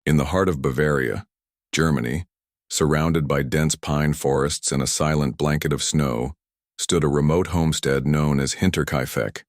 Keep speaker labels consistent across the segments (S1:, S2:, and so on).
S1: In the heart of Bavaria, Germany, surrounded by dense pine forests and a silent blanket of snow, stood a remote homestead known as Hinterkaifeck.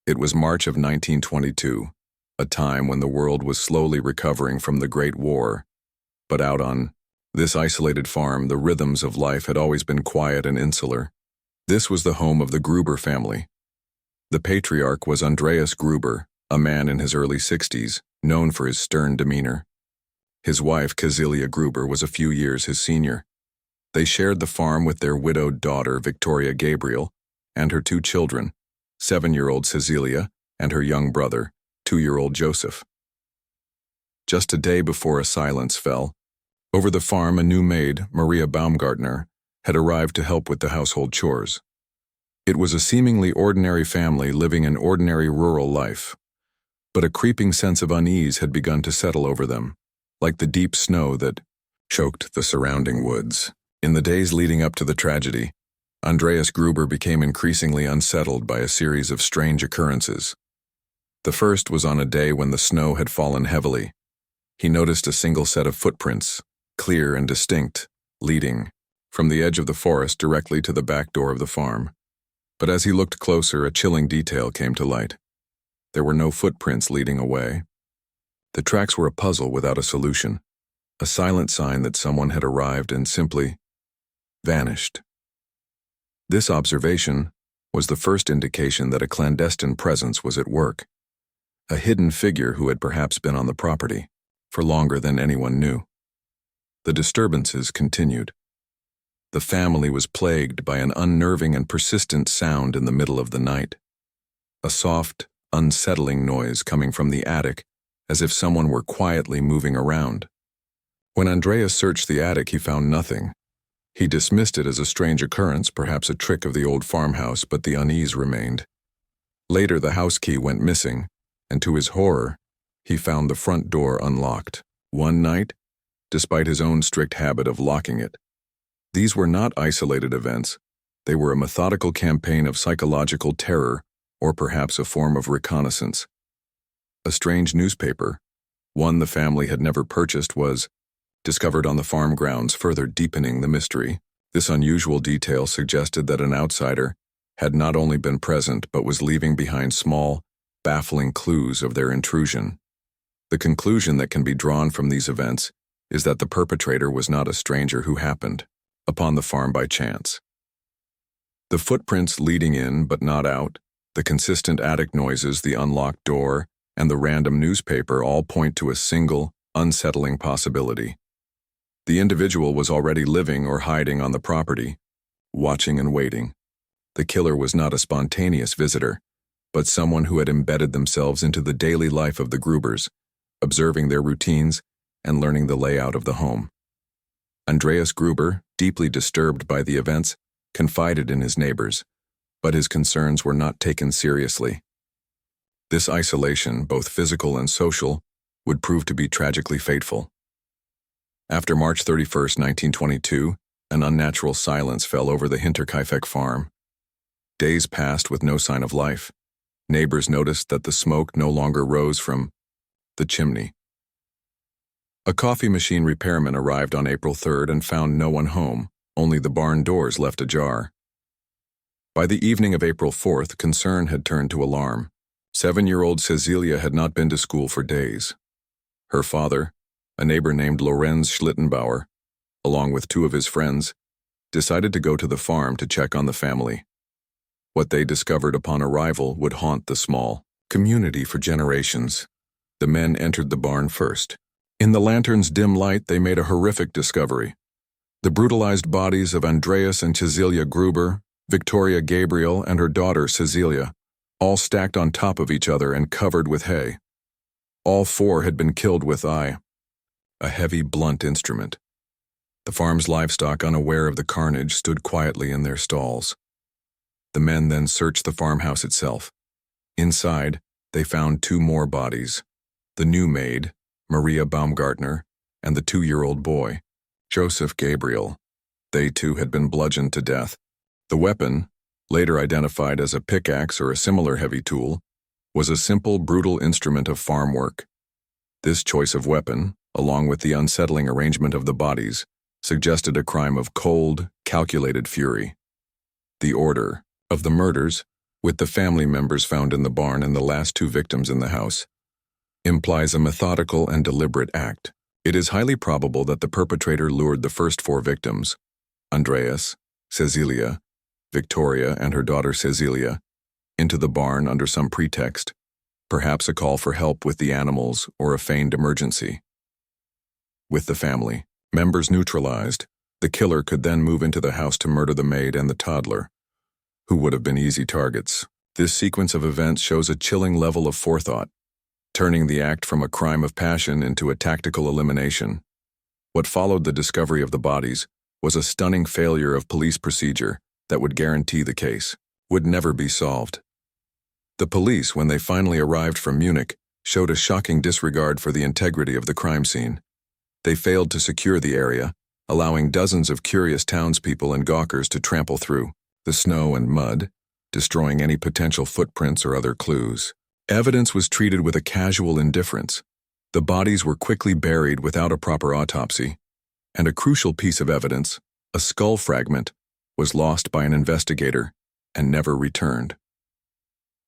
S1: It was March of 1922, a time when the world was slowly recovering from the Great War. But out on this isolated farm, the rhythms of life had always been quiet and insular. This was the home of the Gruber family. The patriarch was Andreas Gruber, a man in his early 60s, known for his stern demeanor. His wife, Cecilia Gruber, was a few years his senior. They shared the farm with their widowed daughter, Victoria Gabriel, and her two children, 7-year-old Cecilia and her young brother, 2-year-old Joseph. Just a day before a silence fell, over the farm a new maid, Maria Baumgartner, had arrived to help with the household chores. It was a seemingly ordinary family living an ordinary rural life, but a creeping sense of unease had begun to settle over them, like the deep snow that choked the surrounding woods. In the days leading up to the tragedy, Andreas Gruber became increasingly unsettled by a series of strange occurrences. The first was on a day when the snow had fallen heavily. He noticed a single set of footprints, clear and distinct, leading from the edge of the forest directly to the back door of the farm. But as he looked closer, a chilling detail came to light. There were no footprints leading away. The tracks were a puzzle without a solution, a silent sign that someone had arrived and simply vanished. This observation was the first indication that a clandestine presence was at work, a hidden figure who had perhaps been on the property for longer than anyone knew. The disturbances continued. The family was plagued by an unnerving and persistent sound in the middle of the night, a soft, unsettling noise coming from the attic, as if someone were quietly moving around. When Andreas searched the attic, he found nothing. He dismissed it as a strange occurrence, perhaps a trick of the old farmhouse, but the unease remained. Later, the house key went missing, and to his horror, he found the front door unlocked. One night, despite his own strict habit of locking it. These were not isolated events. They were a methodical campaign of psychological terror, or perhaps a form of reconnaissance. A strange newspaper, one the family had never purchased, was discovered on the farm grounds, further deepening the mystery. This unusual detail suggested that an outsider had not only been present but was leaving behind small, baffling clues of their intrusion. The conclusion that can be drawn from these events is that the perpetrator was not a stranger who happened upon the farm by chance. The footprints leading in but not out, the consistent attic noises, the unlocked door, and the random newspaper all point to a single, unsettling possibility. The individual was already living or hiding on the property, watching and waiting. The killer was not a spontaneous visitor, but someone who had embedded themselves into the daily life of the Grubers, observing their routines and learning the layout of the home. Andreas Gruber, deeply disturbed by the events, confided in his neighbors, but his concerns were not taken seriously. This isolation, both physical and social, would prove to be tragically fateful. After March 31, 1922, an unnatural silence fell over the Hinterkaifeck farm. Days passed with no sign of life. Neighbors noticed that the smoke no longer rose from the chimney. A coffee machine repairman arrived on April 3rd and found no one home, only the barn doors left ajar. By the evening of April 4th, concern had turned to alarm. 7-year-old Cecilia had not been to school for days. Her father, a neighbor named Lorenz Schlittenbauer, along with 2 of his friends, decided to go to the farm to check on the family. What they discovered upon arrival would haunt the small community for generations. The men entered the barn first. In the lantern's dim light, they made a horrific discovery. The brutalized bodies of Andreas and Cecilia Gruber, Victoria Gabriel, and her daughter Cecilia, all stacked on top of each other and covered with hay. All 4 had been killed with a heavy, blunt instrument. The farm's livestock, unaware of the carnage, stood quietly in their stalls. The men then searched the farmhouse itself. Inside, they found 2 more bodies. The new maid, Maria Baumgartner, and the 2-year-old boy, Joseph Gabriel. They too had been bludgeoned to death. The weapon, later identified as a pickaxe or a similar heavy tool, was a simple, brutal instrument of farm work. This choice of weapon, along with the unsettling arrangement of the bodies, suggested a crime of cold, calculated fury. The order of the murders, with the family members found in the barn and the last two victims in the house, implies a methodical and deliberate act. It is highly probable that the perpetrator lured the first four victims, Andreas, Cecilia, Victoria, and her daughter Cecilia, into the barn under some pretext, perhaps a call for help with the animals or a feigned emergency. With the family members neutralized, the killer could then move into the house to murder the maid and the toddler, who would have been easy targets. This sequence of events shows a chilling level of forethought, turning the act from a crime of passion into a tactical elimination. What followed the discovery of the bodies was a stunning failure of police procedure that would guarantee the case would never be solved. The police, when they finally arrived from Munich, showed a shocking disregard for the integrity of the crime scene. They failed to secure the area, allowing dozens of curious townspeople and gawkers to trample through the snow and mud, destroying any potential footprints or other clues. Evidence was treated with a casual indifference. The bodies were quickly buried without a proper autopsy, and a crucial piece of evidence, a skull fragment, was lost by an investigator and never returned.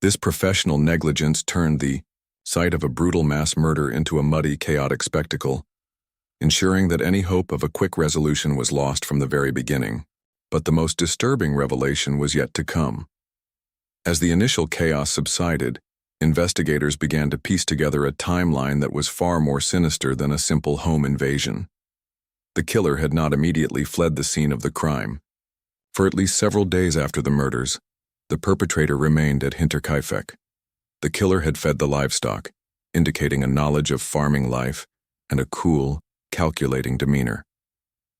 S1: This professional negligence turned the site of a brutal mass murder into a muddy, chaotic spectacle, ensuring that any hope of a quick resolution was lost from the very beginning. But the most disturbing revelation was yet to come. As the initial chaos subsided, investigators began to piece together a timeline that was far more sinister than a simple home invasion. The killer had not immediately fled the scene of the crime. For at least several days after the murders, the perpetrator remained at Hinterkaifeck. The killer had fed the livestock, indicating a knowledge of farming life and a cool, calculating demeanor.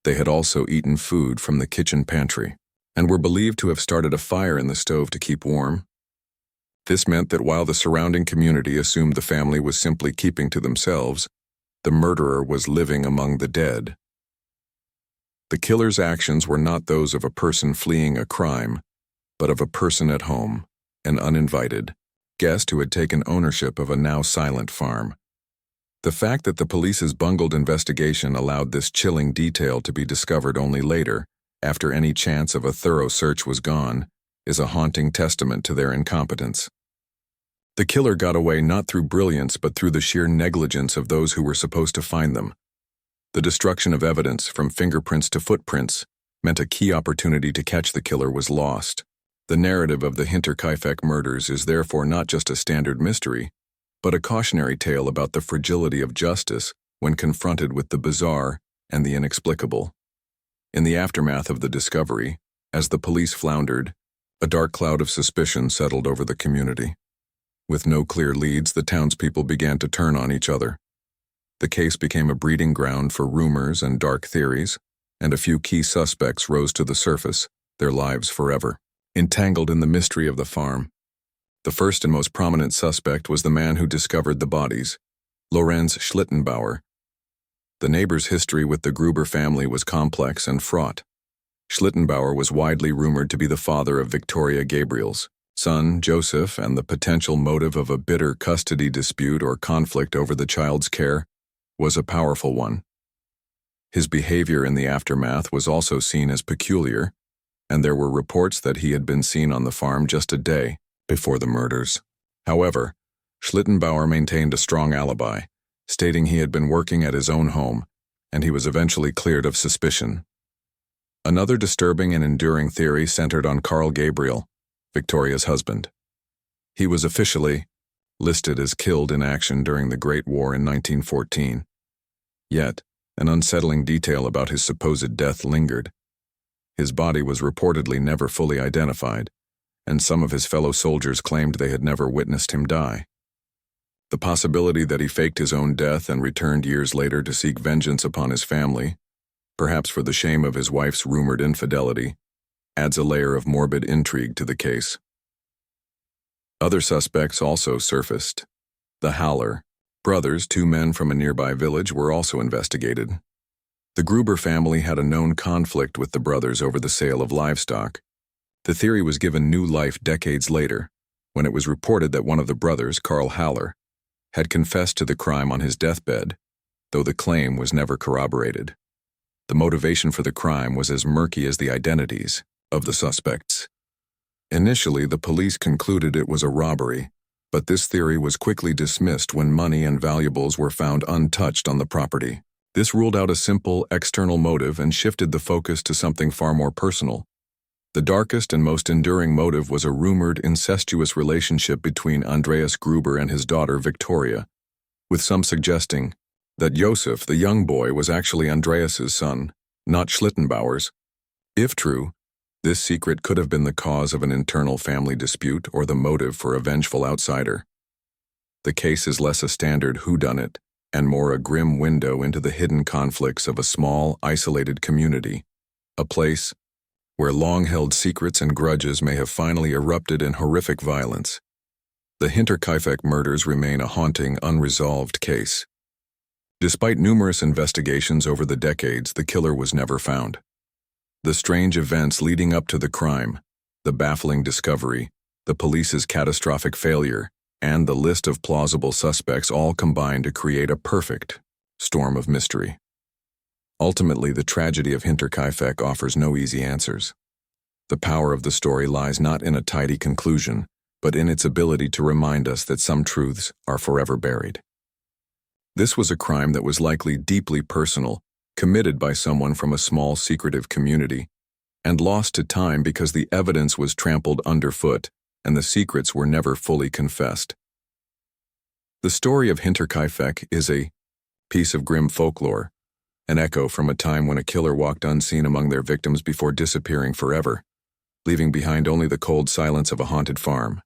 S1: They had also eaten food from the kitchen pantry and were believed to have started a fire in the stove to keep warm. This meant that while the surrounding community assumed the family was simply keeping to themselves, the murderer was living among the dead. The killer's actions were not those of a person fleeing a crime, but of a person at home, an uninvited guest who had taken ownership of a now silent farm. The fact that the police's bungled investigation allowed this chilling detail to be discovered only later, after any chance of a thorough search was gone, is a haunting testament to their incompetence. The killer got away not through brilliance but through the sheer negligence of those who were supposed to find them. The destruction of evidence, from fingerprints to footprints, meant a key opportunity to catch the killer was lost. The narrative of the Hinterkaifeck murders is therefore not just a standard mystery, but a cautionary tale about the fragility of justice when confronted with the bizarre and the inexplicable. In the aftermath of the discovery, as the police floundered, a dark cloud of suspicion settled over the community. With no clear leads, the townspeople began to turn on each other. The case became a breeding ground for rumors and dark theories, and a few key suspects rose to the surface, their lives forever entangled in the mystery of the farm. The first and most prominent suspect was the man who discovered the bodies, Lorenz Schlittenbauer. The neighbor's history with the Gruber family was complex and fraught. Schlittenbauer was widely rumored to be the father of Victoria Gabriel's son, Joseph, and the potential motive of a bitter custody dispute or conflict over the child's care was a powerful one. His behavior in the aftermath was also seen as peculiar, and there were reports that he had been seen on the farm just a day before the murders. However, Schlittenbauer maintained a strong alibi, stating he had been working at his own home, and he was eventually cleared of suspicion. Another disturbing and enduring theory centered on Karl Gabriel, Victoria's husband. He was officially listed as killed in action during the Great War in 1914. Yet, an unsettling detail about his supposed death lingered. His body was reportedly never fully identified, and some of his fellow soldiers claimed they had never witnessed him die. The possibility that he faked his own death and returned years later to seek vengeance upon his family, perhaps for the shame of his wife's rumored infidelity, adds a layer of morbid intrigue to the case. Other suspects also surfaced. The Haller brothers, two men from a nearby village, were also investigated. The Gruber family had a known conflict with the brothers over the sale of livestock. The theory was given new life decades later, when it was reported that one of the brothers, Karl Haller, had confessed to the crime on his deathbed. though the claim was never corroborated. The motivation for the crime was as murky as the identities of the suspects. Initially, the police concluded it was a robbery, but this theory was quickly dismissed when money and valuables were found untouched on the property. This ruled out a simple, external motive and shifted the focus to something far more personal. The darkest and most enduring motive was a rumored incestuous relationship between Andreas Gruber and his daughter Victoria, with some suggesting that Josef, the young boy, was actually Andreas's son, not Schlittenbauer's. If true, this secret could have been the cause of an internal family dispute or the motive for a vengeful outsider. The case is less a standard whodunit and more a grim window into the hidden conflicts of a small, isolated community, a place where long-held secrets and grudges may have finally erupted in horrific violence. The Hinterkaifeck murders remain a haunting, unresolved case. Despite numerous investigations over the decades, the killer was never found. The strange events leading up to the crime, the baffling discovery, the police's catastrophic failure, and the list of plausible suspects all combine to create a perfect storm of mystery. Ultimately, the tragedy of Hinterkaifeck offers no easy answers. The power of the story lies not in a tidy conclusion, but in its ability to remind us that some truths are forever buried. This was a crime that was likely deeply personal, committed by someone from a small, secretive community, and lost to time because the evidence was trampled underfoot and the secrets were never fully confessed. The story of Hinterkaifeck is a piece of grim folklore, an echo from a time when a killer walked unseen among their victims before disappearing forever, leaving behind only the cold silence of a haunted farm.